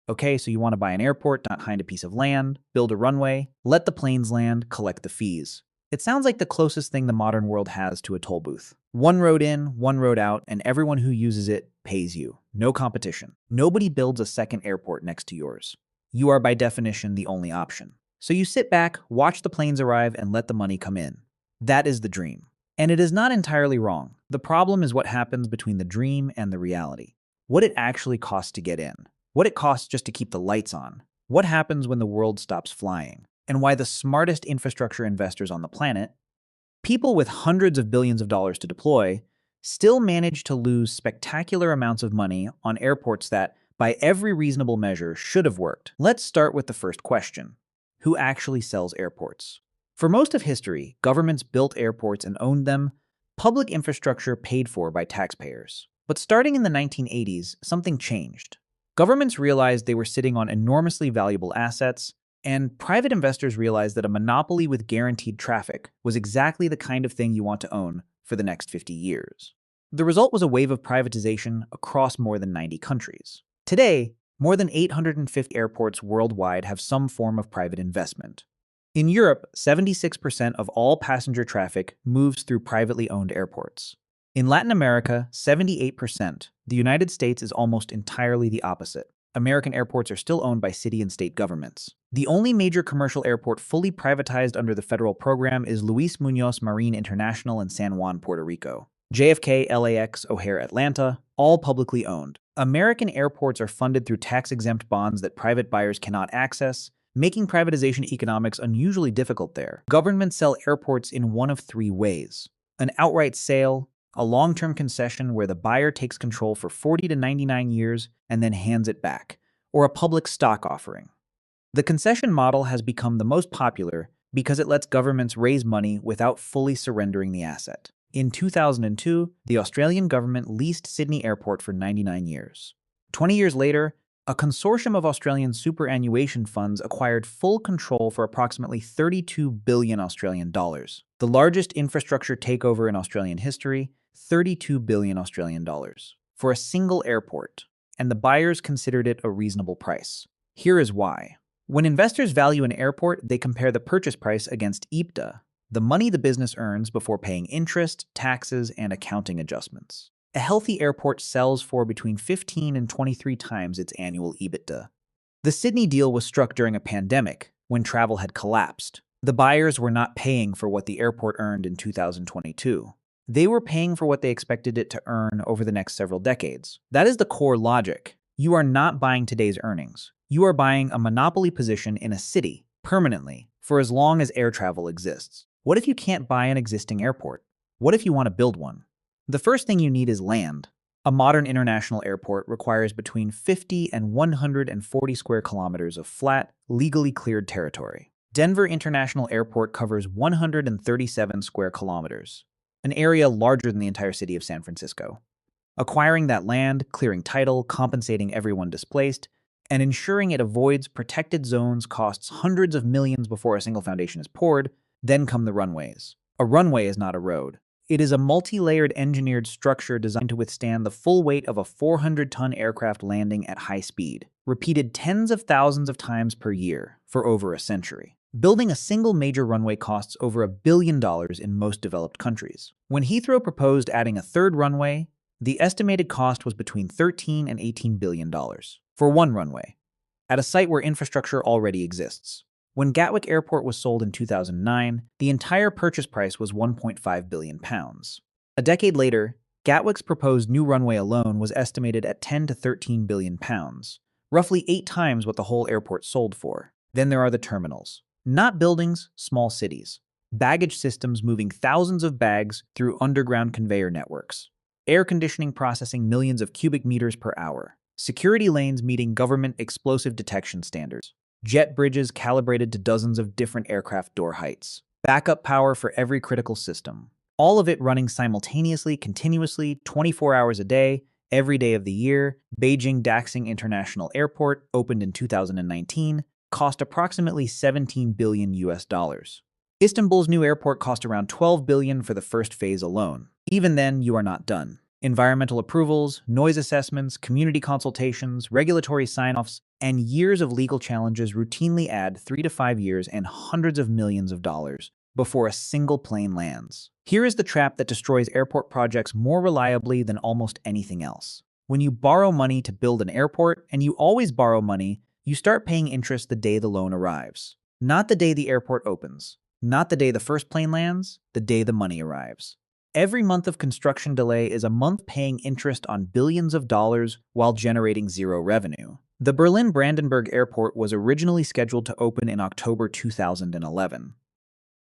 Okay, so you want to buy an airport behind a piece of land, build a runway, let the planes land, collect the fees. It sounds like the closest thing the modern world has to a toll booth. One road in, one road out, and everyone who uses it pays you. No competition. Nobody builds a second airport next to yours. You are by definition the only option. So you sit back, watch the planes arrive, and let the money come in. That is the dream. And it is not entirely wrong. The problem is what happens between the dream and the reality. What it actually costs to get in. What it costs just to keep the lights on. What happens when the world stops flying. And why the smartest infrastructure investors on the planet, people with hundreds of billions of dollars to deploy, still manage to lose spectacular amounts of money on airports that, by every reasonable measure, should have worked. Let's start with the first question. Who actually sells airports? For most of history, governments built airports and owned them, public infrastructure paid for by taxpayers. But starting in the 1980s, something changed. Governments realized they were sitting on enormously valuable assets, and private investors realized that a monopoly with guaranteed traffic was exactly the kind of thing you want to own for the next 50 years. The result was a wave of privatization across more than 90 countries. Today, more than 850 airports worldwide have some form of private investment. In Europe, 76% of all passenger traffic moves through privately owned airports. In Latin America, 78%. The United States is almost entirely the opposite. American airports are still owned by city and state governments. The only major commercial airport fully privatized under the federal program is Luis Muñoz Marin International in San Juan, Puerto Rico. JFK, LAX, O'Hare, Atlanta, all publicly owned. American airports are funded through tax-exempt bonds that private buyers cannot access, making privatization economics unusually difficult there. Governments sell airports in one of three ways: an outright sale, a long-term concession where the buyer takes control for 40 to 99 years and then hands it back, or a public stock offering. The concession model has become the most popular because it lets governments raise money without fully surrendering the asset. In 2002, the Australian government leased Sydney Airport for 99 years. 20 years later, a consortium of Australian superannuation funds acquired full control for approximately 32 billion Australian dollars. The largest infrastructure takeover in Australian history, 32 billion Australian dollars, for a single airport, and the buyers considered it a reasonable price. Here is why. When investors value an airport, they compare the purchase price against EBITDA, the money the business earns before paying interest, taxes, and accounting adjustments. A healthy airport sells for between 15 and 23 times its annual EBITDA. The Sydney deal was struck during a pandemic, when travel had collapsed. The buyers were not paying for what the airport earned in 2022. They were paying for what they expected it to earn over the next several decades. That is the core logic. You are not buying today's earnings. You are buying a monopoly position in a city, permanently, for as long as air travel exists. What if you can't buy an existing airport? What if you want to build one? The first thing you need is land. A modern international airport requires between 50 and 140 square kilometers of flat, legally cleared territory. Denver International Airport covers 137 square kilometers, an area larger than the entire city of San Francisco. Acquiring that land, clearing title, compensating everyone displaced, and ensuring it avoids protected zones costs hundreds of millions before a single foundation is poured. Then come the runways. A runway is not a road. It is a multi-layered engineered structure designed to withstand the full weight of a 400-ton aircraft landing at high speed, repeated tens of thousands of times per year for over a century. Building a single major runway costs over $1 billion in most developed countries. When Heathrow proposed adding a third runway, the estimated cost was between $13 and $18 billion for one runway, at a site where infrastructure already exists. When Gatwick Airport was sold in 2009, the entire purchase price was £1.5 billion. A decade later, Gatwick's proposed new runway alone was estimated at £10 to £13 billion, roughly 8 times what the whole airport sold for. Then there are the terminals. Not buildings, small cities. Baggage systems moving thousands of bags through underground conveyor networks. Air conditioning processing millions of cubic meters per hour. Security lanes meeting government explosive detection standards. Jet bridges calibrated to dozens of different aircraft door heights. Backup power for every critical system. All of it running simultaneously, continuously, 24 hours a day, every day of the year. Beijing Daxing International Airport, opened in 2019, cost approximately $17 billion US. Istanbul's new airport cost around $12 billion for the first phase alone. Even then, you are not done. Environmental approvals, noise assessments, community consultations, regulatory sign-offs, and years of legal challenges routinely add 3 to 5 years and hundreds of millions of dollars before a single plane lands. Here is the trap that destroys airport projects more reliably than almost anything else. When you borrow money to build an airport, and you always borrow money, you start paying interest the day the loan arrives. Not the day the airport opens. Not the day the first plane lands, the day the money arrives. Every month of construction delay is a month paying interest on billions of dollars while generating zero revenue. The Berlin-Brandenburg Airport was originally scheduled to open in October 2011.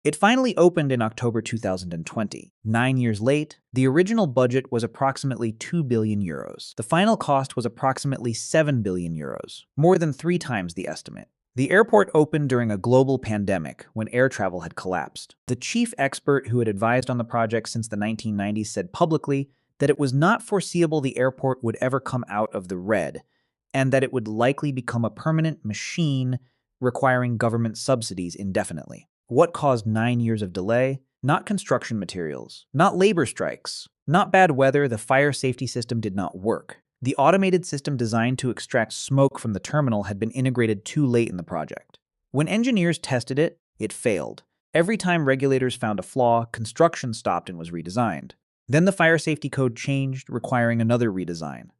It finally opened in October 2020. 9 years late, the original budget was approximately 2 billion euros. The final cost was approximately 7 billion euros, more than 3 times the estimate. The airport opened during a global pandemic when air travel had collapsed. The chief expert who had advised on the project since the 1990s said publicly that it was not foreseeable the airport would ever come out of the red, and that it would likely become a permanent machine requiring government subsidies indefinitely. What caused 9 years of delay? Not construction materials, not labor strikes, not bad weather. The fire safety system did not work. The automated system designed to extract smoke from the terminal had been integrated too late in the project. When engineers tested it, it failed. Every time regulators found a flaw, construction stopped and was redesigned. Then the fire safety code changed, requiring another redesign.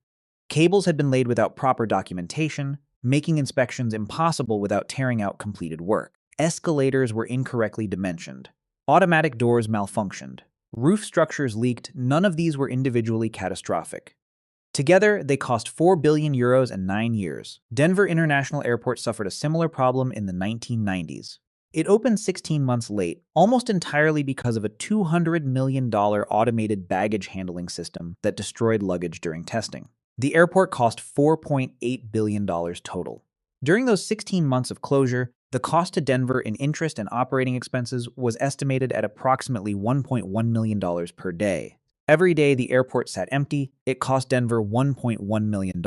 Cables had been laid without proper documentation, making inspections impossible without tearing out completed work. Escalators were incorrectly dimensioned. Automatic doors malfunctioned. Roof structures leaked. None of these were individually catastrophic. Together, they cost 4 billion euros and 9 years. Denver International Airport suffered a similar problem in the 1990s. It opened 16 months late, almost entirely because of a $200 million automated baggage handling system that destroyed luggage during testing. The airport cost $4.8 billion total. During those 16 months of closure, the cost to Denver in interest and operating expenses was estimated at approximately $1.1 million per day. Every day the airport sat empty, it cost Denver $1.1 million.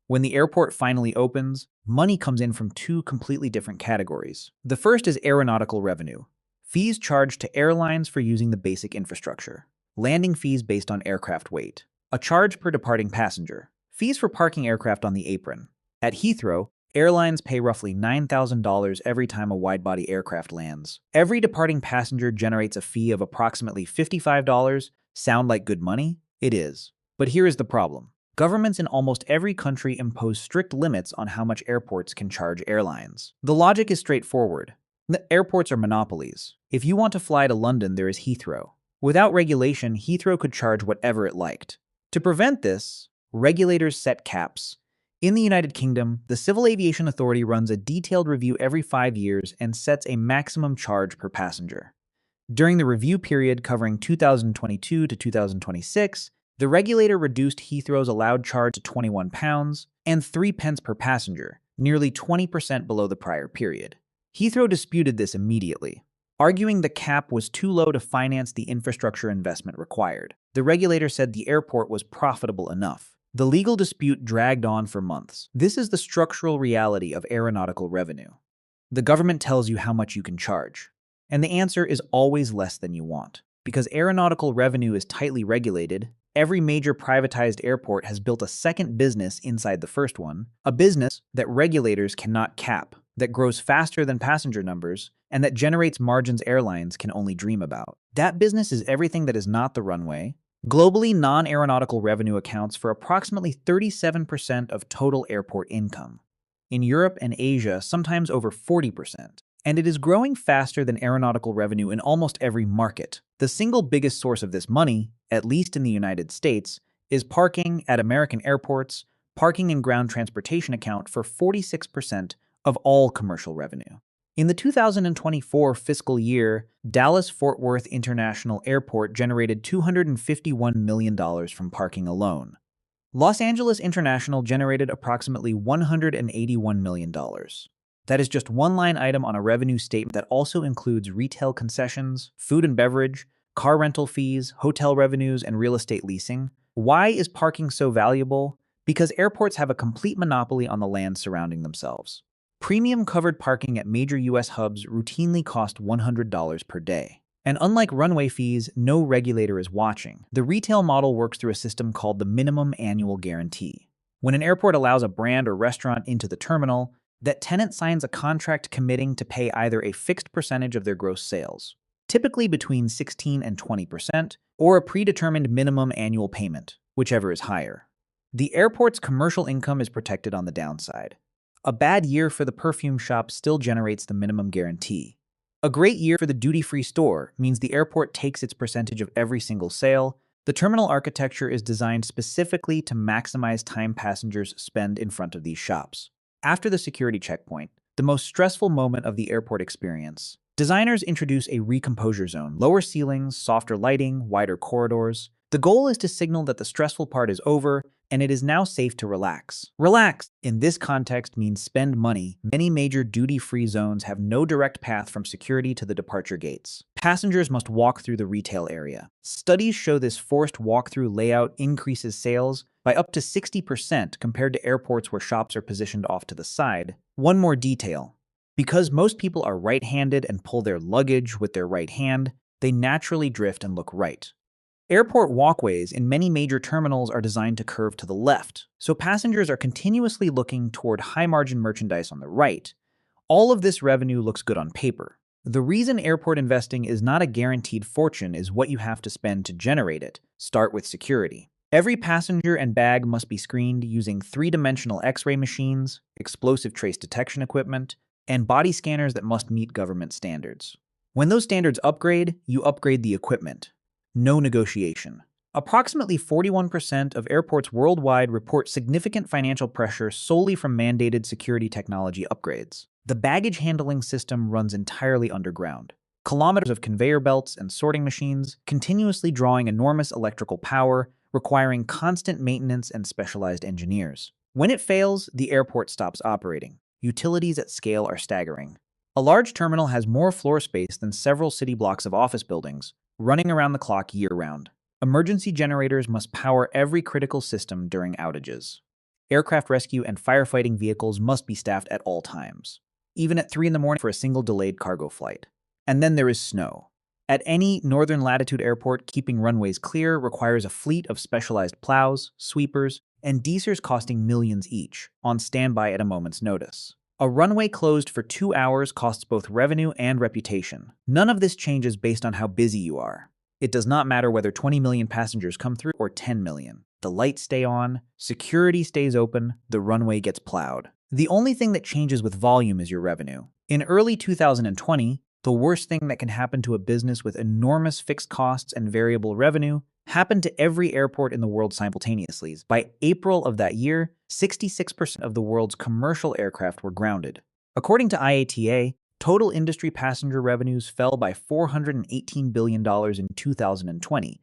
When the airport finally opens, money comes in from 2 completely different categories. The first is aeronautical revenue, fees charged to airlines for using the basic infrastructure, landing fees based on aircraft weight, a charge per departing passenger, fees for parking aircraft on the apron. At Heathrow, airlines pay roughly $9,000 every time a wide-body aircraft lands. Every departing passenger generates a fee of approximately $55. Sound like good money? It is. But here is the problem. Governments in almost every country impose strict limits on how much airports can charge airlines. The logic is straightforward. The airports are monopolies. If you want to fly to London, there is Heathrow. Without regulation, Heathrow could charge whatever it liked. To prevent this, regulators set caps. In the United Kingdom, the Civil Aviation Authority runs a detailed review every 5 years and sets a maximum charge per passenger. During the review period covering 2022 to 2026, the regulator reduced Heathrow's allowed charge to £21 and 3 pence per passenger, nearly 20% below the prior period. Heathrow disputed this immediately, arguing the cap was too low to finance the infrastructure investment required. The regulator said the airport was profitable enough. The legal dispute dragged on for months. This is the structural reality of aeronautical revenue. The government tells you how much you can charge, and the answer is always less than you want. Because aeronautical revenue is tightly regulated, every major privatized airport has built a second business inside the first one, a business that regulators cannot cap, that grows faster than passenger numbers, and that generates margins airlines can only dream about. That business is everything that is not the runway. Globally, non-aeronautical revenue accounts for approximately 37% of total airport income. In Europe and Asia, sometimes over 40%. And it is growing faster than aeronautical revenue in almost every market. The single biggest source of this money, at least in the United States, is parking at American airports. Parking and ground transportation account for 46% of all commercial revenue. In the 2024 fiscal year, Dallas-Fort Worth International Airport generated $251 million from parking alone. Los Angeles International generated approximately $181 million. That is just one line item on a revenue statement that also includes retail concessions, food and beverage, car rental fees, hotel revenues, and real estate leasing. Why is parking so valuable? Because airports have a complete monopoly on the land surrounding themselves. Premium covered parking at major U.S. hubs routinely cost $100 per day. And unlike runway fees, no regulator is watching. The retail model works through a system called the minimum annual guarantee. When an airport allows a brand or restaurant into the terminal, that tenant signs a contract committing to pay either a fixed percentage of their gross sales, typically between 16 and 20%, or a predetermined minimum annual payment, whichever is higher. The airport's commercial income is protected on the downside. A bad year for the perfume shop still generates the minimum guarantee. A great year for the duty-free store means the airport takes its percentage of every single sale. The terminal architecture is designed specifically to maximize time passengers spend in front of these shops. After the security checkpoint, the most stressful moment of the airport experience, designers introduce a recomposure zone, lower ceilings, softer lighting, wider corridors. The goal is to signal that the stressful part is over and it is now safe to relax. Relax, in this context, means spend money. Many major duty-free zones have no direct path from security to the departure gates. Passengers must walk through the retail area. Studies show this forced walk-through layout increases sales by up to 60% compared to airports where shops are positioned off to the side. One more detail. Because most people are right-handed and pull their luggage with their right hand, they naturally drift and look right. Airport walkways in many major terminals are designed to curve to the left, so passengers are continuously looking toward high-margin merchandise on the right. All of this revenue looks good on paper. The reason airport investing is not a guaranteed fortune is what you have to spend to generate it. Start with security. Every passenger and bag must be screened using three-dimensional X-ray machines, explosive trace detection equipment, and body scanners that must meet government standards. When those standards upgrade, you upgrade the equipment. No negotiation. Approximately 41% of airports worldwide report significant financial pressure solely from mandated security technology upgrades. The baggage handling system runs entirely underground. Kilometers of conveyor belts and sorting machines, continuously drawing enormous electrical power, requiring constant maintenance and specialized engineers. When it fails, the airport stops operating. Utilities at scale are staggering. A large terminal has more floor space than several city blocks of office buildings, running around the clock year-round. Emergency generators must power every critical system during outages. Aircraft rescue and firefighting vehicles must be staffed at all times, even at 3 in the morning for a single delayed cargo flight. And then there is snow. At any northern latitude airport, keeping runways clear requires a fleet of specialized plows, sweepers, and deicers costing millions each, on standby at a moment's notice. A runway closed for 2 hours costs both revenue and reputation. None of this changes based on how busy you are. It does not matter whether 20 million passengers come through or 10 million. The lights stay on, security stays open, the runway gets plowed. The only thing that changes with volume is your revenue. In early 2020, the worst thing that can happen to a business with enormous fixed costs and variable revenue happened to every airport in the world simultaneously. By April of that year, 66% of the world's commercial aircraft were grounded. According to IATA, total industry passenger revenues fell by $418 billion in 2020,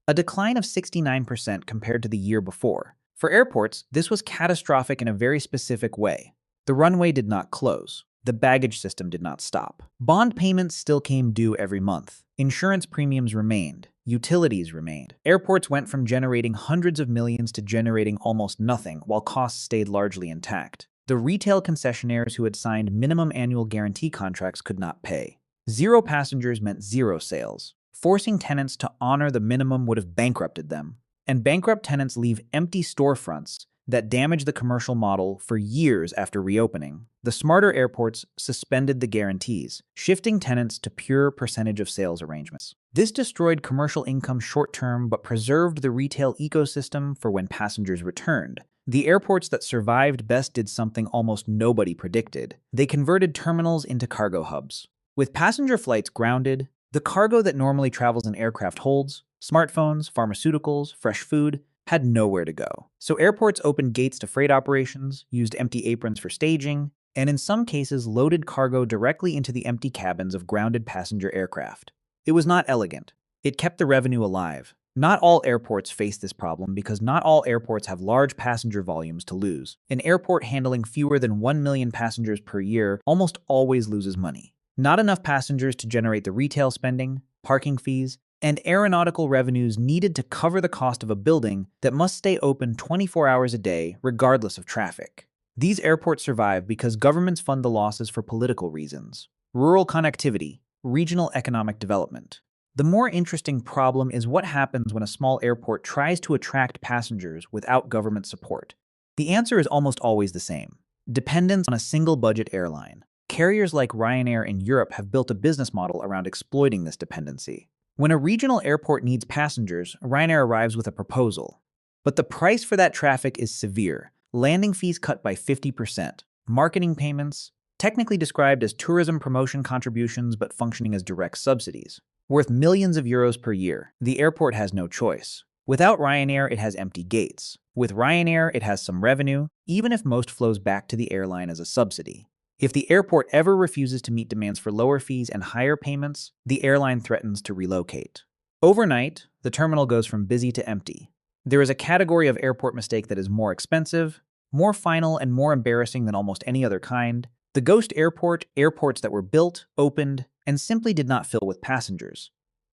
a decline of 69% compared to the year before. For airports, this was catastrophic in a very specific way. The runway did not close. The baggage system did not stop. Bond payments still came due every month. Insurance premiums remained. Utilities remained. Airports went from generating hundreds of millions to generating almost nothing, while costs stayed largely intact. The retail concessionaires who had signed minimum annual guarantee contracts could not pay. 0 passengers meant 0 sales. Forcing tenants to honor the minimum would have bankrupted them. And bankrupt tenants leave empty storefronts that damage the commercial model for years after reopening. The smarter airports suspended the guarantees, shifting tenants to pure percentage of sales arrangements. This destroyed commercial income short-term but preserved the retail ecosystem for when passengers returned. The airports that survived best did something almost nobody predicted. They converted terminals into cargo hubs. With passenger flights grounded, the cargo that normally travels in aircraft holds, smartphones, pharmaceuticals, fresh food, had nowhere to go. So airports opened gates to freight operations, used empty aprons for staging, and in some cases loaded cargo directly into the empty cabins of grounded passenger aircraft. It was not elegant. It kept the revenue alive. Not all airports face this problem because not all airports have large passenger volumes to lose. An airport handling fewer than 1 million passengers per year almost always loses money. Not enough passengers to generate the retail spending, parking fees, and aeronautical revenues needed to cover the cost of a building that must stay open 24 hours a day regardless of traffic. These airports survive because governments fund the losses for political reasons. Rural connectivity, regional economic development. The more interesting problem is what happens when a small airport tries to attract passengers without government support. The answer is almost always the same: dependence on a single budget airline. Carriers like Ryanair in Europe have built a business model around exploiting this dependency. When a regional airport needs passengers, Ryanair arrives with a proposal. But the price for that traffic is severe: landing fees cut by 50%, marketing payments, technically described as tourism promotion contributions but functioning as direct subsidies, worth millions of euros per year. The airport has no choice. Without Ryanair, it has empty gates. With Ryanair, it has some revenue, even if most flows back to the airline as a subsidy. If the airport ever refuses to meet demands for lower fees and higher payments, the airline threatens to relocate. Overnight, the terminal goes from busy to empty. There is a category of airport mistake that is more expensive, more final, and more embarrassing than almost any other kind: the ghost airport, airports that were built, opened, and simply did not fill with passengers.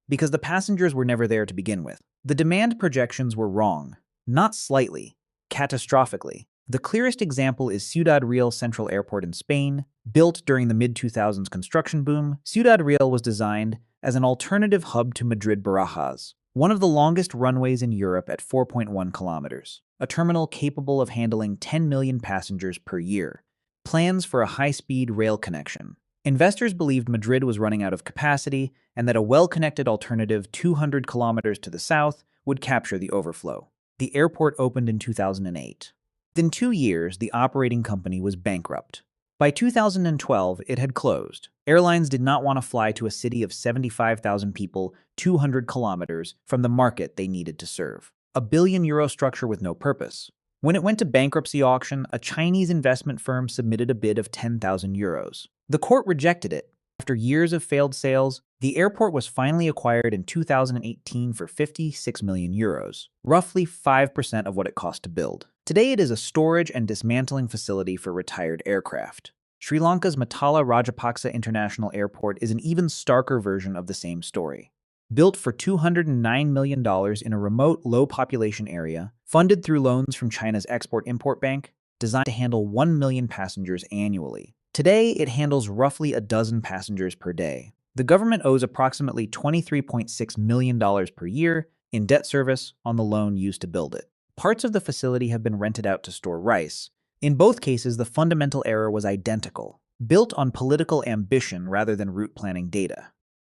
Because the passengers were never there to begin with. The demand projections were wrong, not slightly, catastrophically. The clearest example is Ciudad Real Central Airport in Spain. Built during the mid-2000s construction boom, Ciudad Real was designed as an alternative hub to Madrid Barajas, one of the longest runways in Europe at 4.1 kilometers, a terminal capable of handling 10 million passengers per year. Plans for a high-speed rail connection. Investors believed Madrid was running out of capacity and that a well-connected alternative 200 kilometers to the south would capture the overflow. The airport opened in 2008. Within 2 years, the operating company was bankrupt. By 2012, it had closed. Airlines did not want to fly to a city of 75,000 people 200 kilometers from the market they needed to serve. A billion-euro structure with no purpose. When it went to bankruptcy auction, a Chinese investment firm submitted a bid of 10,000 euros. The court rejected it. After years of failed sales, the airport was finally acquired in 2018 for 56 million euros, roughly 5% of what it cost to build. Today it is a storage and dismantling facility for retired aircraft. Sri Lanka's Matala Rajapaksa International Airport is an even starker version of the same story. Built for $209 million in a remote, low-population area, funded through loans from China's Export-Import Bank, designed to handle 1 million passengers annually. Today, it handles roughly a dozen passengers per day. The government owes approximately $23.6 million per year in debt service on the loan used to build it. Parts of the facility have been rented out to store rice. In both cases, the fundamental error was identical, built on political ambition rather than route planning data.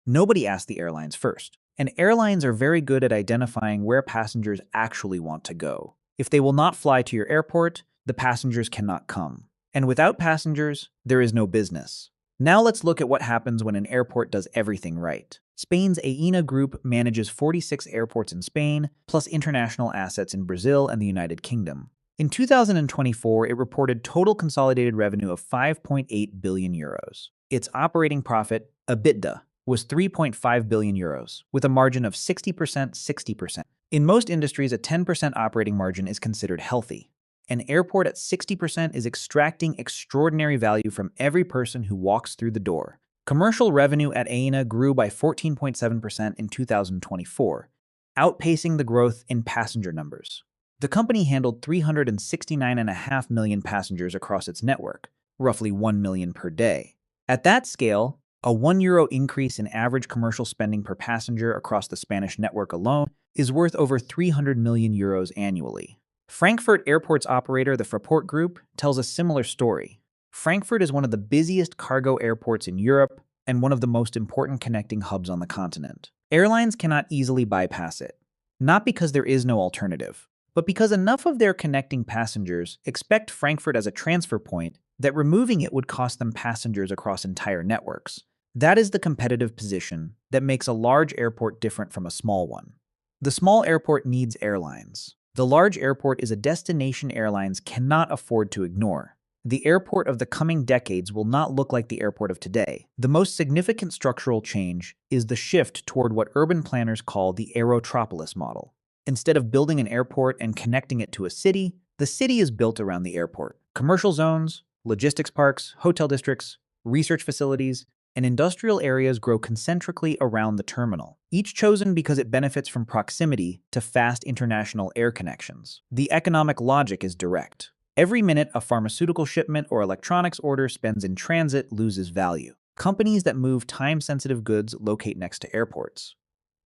Nobody asked the airlines first, and airlines are very good at identifying where passengers actually want to go. If they will not fly to your airport, the passengers cannot come. And without passengers, there is no business. Now let's look at what happens when an airport does everything right. Spain's Aena Group manages 46 airports in Spain, plus international assets in Brazil and the United Kingdom. In 2024, it reported total consolidated revenue of 5.8 billion euros. Its operating profit, EBITDA, was 3.5 billion euros, with a margin of 60%. In most industries, a 10% operating margin is considered healthy. An airport at 60% is extracting extraordinary value from every person who walks through the door. Commercial revenue at Aena grew by 14.7% in 2024, outpacing the growth in passenger numbers. The company handled 369.5 million passengers across its network, roughly 1 million per day. At that scale, a €1 increase in average commercial spending per passenger across the Spanish network alone is worth over 300 million euros annually. Frankfurt Airport's operator, the Fraport Group, tells a similar story. Frankfurt is one of the busiest cargo airports in Europe and one of the most important connecting hubs on the continent. Airlines cannot easily bypass it, not because there is no alternative, but because enough of their connecting passengers expect Frankfurt as a transfer point that removing it would cost them passengers across entire networks. That is the competitive position that makes a large airport different from a small one. The small airport needs airlines. The large airport is a destination airlines cannot afford to ignore. The airport of the coming decades will not look like the airport of today. The most significant structural change is the shift toward what urban planners call the aerotropolis model. Instead of building an airport and connecting it to a city, the city is built around the airport. Commercial zones, logistics parks, hotel districts, research facilities, and industrial areas grow concentrically around the terminal, each chosen because it benefits from proximity to fast international air connections. The economic logic is direct. Every minute a pharmaceutical shipment or electronics order spends in transit loses value. Companies that move time-sensitive goods locate next to airports.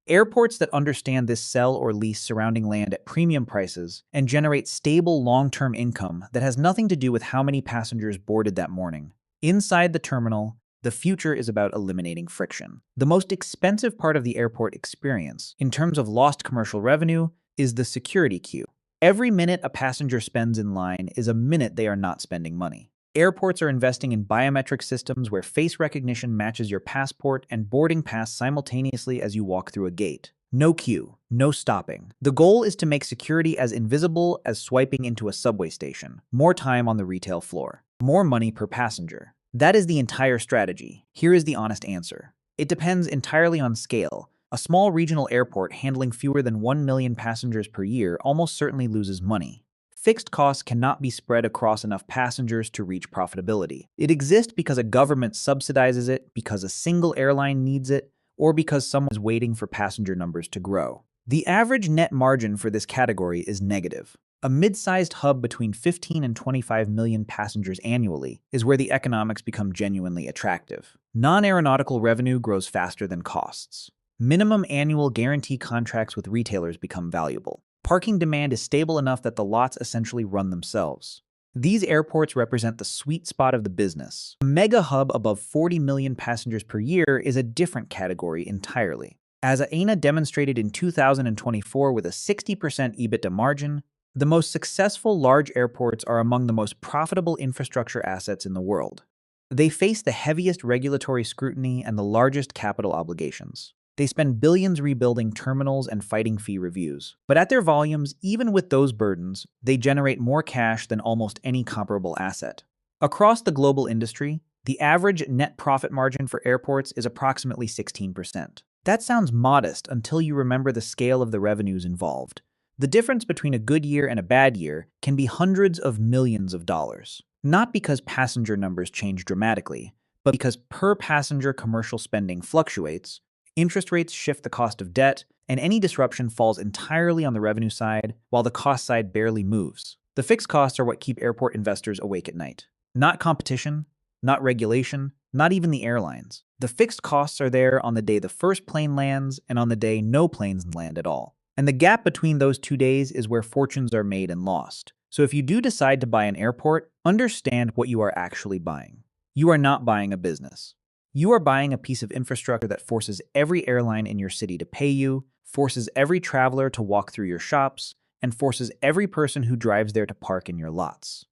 Airports that understand this sell or lease surrounding land at premium prices and generate stable long-term income that has nothing to do with how many passengers boarded that morning. Inside the terminal, the future is about eliminating friction. The most expensive part of the airport experience, in terms of lost commercial revenue, is the security queue. Every minute a passenger spends in line is a minute they are not spending money. Airports are investing in biometric systems where face recognition matches your passport and boarding pass simultaneously as you walk through a gate. No queue, no stopping. The goal is to make security as invisible as swiping into a subway station. More time on the retail floor. More money per passenger. That is the entire strategy. Here is the honest answer. It depends entirely on scale. A small regional airport handling fewer than 1 million passengers per year almost certainly loses money. Fixed costs cannot be spread across enough passengers to reach profitability. It exists because a government subsidizes it, because a single airline needs it, or because someone is waiting for passenger numbers to grow. The average net margin for this category is negative. A mid-sized hub between 15 and 25 million passengers annually is where the economics become genuinely attractive. Non-aeronautical revenue grows faster than costs. Minimum annual guarantee contracts with retailers become valuable. Parking demand is stable enough that the lots essentially run themselves. These airports represent the sweet spot of the business. A mega hub above 40 million passengers per year is a different category entirely. As ANA demonstrated in 2024 with a 60% EBITDA margin, the most successful large airports are among the most profitable infrastructure assets in the world. They face the heaviest regulatory scrutiny and the largest capital obligations. They spend billions rebuilding terminals and fighting fee reviews. But at their volumes, even with those burdens, they generate more cash than almost any comparable asset. Across the global industry, the average net profit margin for airports is approximately 16%. That sounds modest until you remember the scale of the revenues involved. The difference between a good year and a bad year can be hundreds of millions of dollars. Not because passenger numbers change dramatically, but because per passenger commercial spending fluctuates, interest rates shift the cost of debt, and any disruption falls entirely on the revenue side, while the cost side barely moves. The fixed costs are what keep airport investors awake at night. Not competition, not regulation, not even the airlines. The fixed costs are there on the day the first plane lands and on the day no planes land at all. And the gap between those 2 days is where fortunes are made and lost. So if you do decide to buy an airport, understand what you are actually buying. You are not buying a business. You are buying a piece of infrastructure that forces every airline in your city to pay you, forces every traveler to walk through your shops, and forces every person who drives there to park in your lots.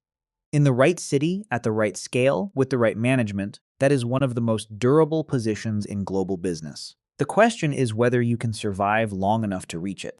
In the right city, at the right scale, with the right management, that is one of the most durable positions in global business. The question is whether you can survive long enough to reach it.